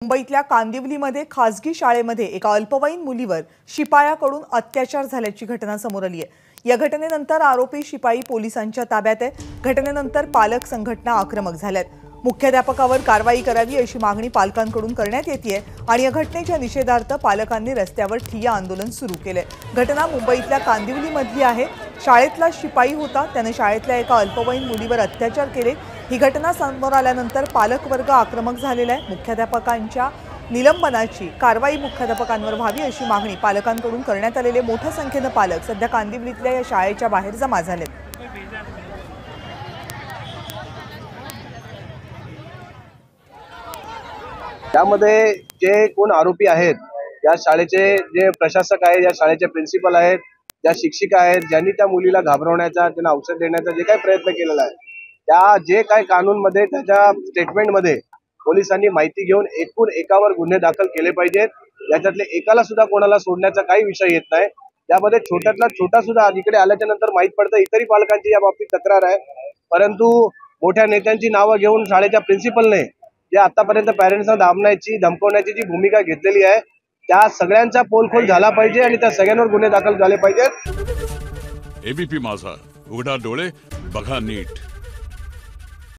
मुंबईतल्या कांदिवलीमध्ये खासगी शाळेमध्ये एका अल्पवयीन मुलीवर शिपायाकडून अत्याचार झाल्याची घटना समोर आली आहे। या घटनेनंतर आरोपी शिपाई पोलिसांच्या ताब्यात आहे। घटनेनंतर पालक संघटना आक्रमक झाल्यात। मुख्याध्यापकावर कारवाई करावी अशी मागणी पालकांकडून करण्यात येते आणि या घटनेच्या निषेधार्थ पालकांनी रस्त्यावर ठिय्या आंदोलन सुरू केले। घटना मुंबईतल्या कांदिवलीमधली आहे। शाळेतला शिपाई होता, त्याने शाळेतल्या एका अल्पवयीन मुलीवर अत्याचार केले। ही घटना समोर आल्यानंतर पालक वर्ग आक्रमक झालेला आहे। मुख्याध्यापकांच्या निलंबनाची कारवाई मुख्याध्यापकांवर व्हावी अशी मागणी पालकांकडून करण्यात आलेले मोठ्या संख्येने पालक सध्या कांदिवलीतल्या या शाळेच्या बाहेर जमा झालेत। त्यामध्ये जे कोण आरोपी आहेत, या शाळेचे जे प्रशासक आहेत, या शाळेचे प्रिन्सिपल आहेत, ज्या शिक्षिका आहेत, ज्यांनी त्या मुलीला घाबरवण्याचा, त्यांना औषध देण्याचा जे काही प्रयत्न केलेला आहे, त्या जे काही कानूनमध्ये त्याच्या स्टेटमेंटमध्ये पोलिसांनी माहिती घेऊन एकूण एकावर गुन्हे दाखल केले पाहिजेत। याच्यातले एकाला सुद्धा कोणाला सोडण्याचा काही विषय येत नाही। त्यामध्ये छोट्यातला छोटा सुद्धा इकडे आल्याच्या नंतर माहित पडतं इतरही पालकांची या बाबतीत तक्रार आहे, परंतु मोठ्या नेत्यांची नावं घेऊन शाळेच्या प्रिन्सिपलने जे आतापर्यंत पॅरेंट्सना दाबण्याची धमकवण्याची जी भूमिका घेतलेली आहे, त्या सगळ्यांचा पोलखोल झाला पाहिजे आणि त्या सगळ्यांवर गुन्हे दाखल झाले पाहिजेत। एबीपी माझा, उघडा डोळे बघा नीट।